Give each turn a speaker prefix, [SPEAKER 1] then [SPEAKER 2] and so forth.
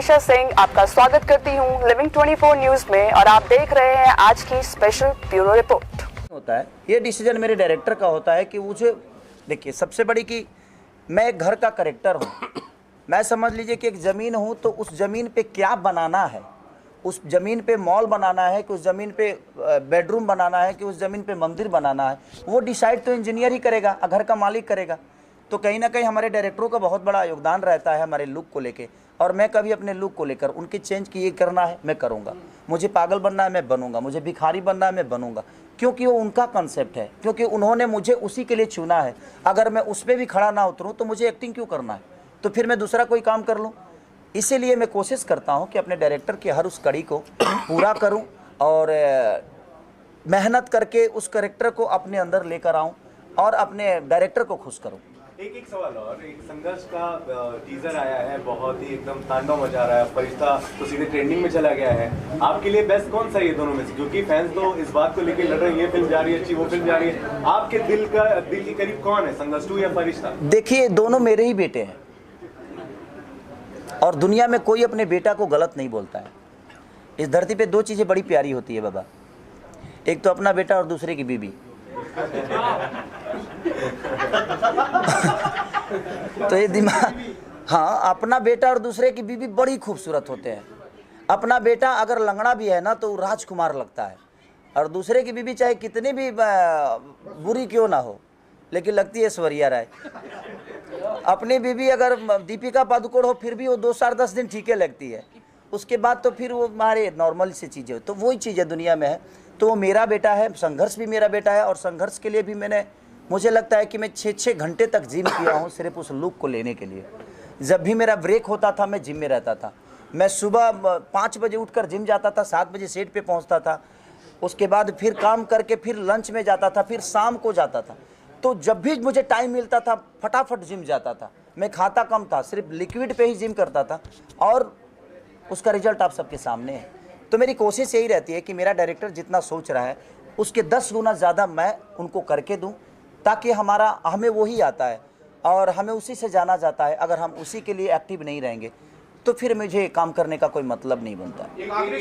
[SPEAKER 1] मनीषा सिंह आपका स्वागत करती हूं लिविंग 24 न्यूज में और आप देख रहे हैं आज की स्पेशल ब्यूरो रिपोर्ट।
[SPEAKER 2] होता है ये डिसीजन मेरे डायरेक्टर का होता है कि मुझे देखिए सबसे बड़ी कि मैं एक घर का करेक्टर हूँ। मैं समझ लीजिए कि एक ज़मीन हूँ तो उस ज़मीन पे क्या बनाना है, उस ज़मीन पे मॉल बनाना है कि उस ज़मीन पे बेडरूम बनाना है कि उस ज़मीन पे मंदिर बनाना है, वो डिसाइड तो इंजीनियर ही करेगा, घर का मालिक करेगा। तो कहीं ना कहीं हमारे डायरेक्टरों का बहुत बड़ा योगदान रहता है हमारे लुक को लेके, और मैं कभी अपने लुक को लेकर उनके चेंज की ये करना है मैं करूँगा, मुझे पागल बनना है मैं बनूंगा, मुझे भिखारी बनना है मैं बनूंगा, क्योंकि वो उनका कंसेप्ट है, क्योंकि उन्होंने मुझे उसी के लिए चुना है। अगर मैं उस पर भी खड़ा ना उतरूँ तो मुझे एक्टिंग क्यों करना है, तो फिर मैं दूसरा कोई काम कर लूँ। इसीलिए मैं कोशिश करता हूँ कि अपने डायरेक्टर की हर उस कड़ी को पूरा करूँ और मेहनत करके उस कैरेक्टर को अपने अंदर लेकर आऊँ और अपने डायरेक्टर को खुश करूँ।
[SPEAKER 3] एक सवाल और, एक संघर्ष का टीजर आया है, बहुत ही एकदम तांडव मचा रहा है, फरिश्ता तो सीधे ट्रेंडिंग में चला गया है। आपके लिए बेस्ट कौन सा है ये दोनों में से, क्योंकि फैंस तो इस बात को लेकर लड़ रहे हैं ये फिल्म जा रही है अच्छी, वो फिल्म जा रही है, आपके दिल के करीब कौन है, संघर्ष 2 या फरिश्ता? देखिए
[SPEAKER 2] दोनों मेरे ही बेटे हैं और दुनिया में कोई अपने बेटा को गलत नहीं बोलता है। इस धरती पे दो चीज़ें बड़ी प्यारी होती है बाबा, एक तो अपना बेटा और दूसरे की बीबी। तो ये दिमाग, हाँ, अपना बेटा और दूसरे की बीबी बड़ी खूबसूरत होते हैं। अपना बेटा अगर लंगड़ा भी है ना तो राजकुमार लगता है, और दूसरे की बीबी चाहे कितनी भी बुरी क्यों ना हो लेकिन लगती है ऐश्वर्या राय। अपनी बीबी अगर दीपिका पादुकोण हो फिर भी वो 2-10 दिन ठीक है लगती है, उसके बाद तो फिर वो हमारे नॉर्मल से चीज़ें, तो वही चीज़ें दुनिया में है। तो वो मेरा बेटा है, संघर्ष भी मेरा बेटा है, और संघर्ष के लिए भी मुझे लगता है कि मैं 6-6 घंटे तक जिम किया हूँ सिर्फ उस लुक को लेने के लिए। जब भी मेरा ब्रेक होता था मैं जिम में रहता था। मैं सुबह 5 बजे उठकर जिम जाता था, 7 बजे सेट पे पहुँचता था, उसके बाद फिर काम करके फिर लंच में जाता था, फिर शाम को जाता था। तो जब भी मुझे टाइम मिलता था फटाफट जिम जाता था। मैं खाता कम था, सिर्फ लिक्विड पे ही जिम करता था, और उसका रिजल्ट आप सबके सामने है। तो मेरी कोशिश यही रहती है कि मेरा डायरेक्टर जितना सोच रहा है उसके 10 गुना ज़्यादा मैं उनको करके दूं, ताकि हमें वही आता है और हमें उसी से जाना जाता है। अगर हम उसी के लिए एक्टिव नहीं रहेंगे तो फिर मुझे काम करने का कोई मतलब नहीं बनता है।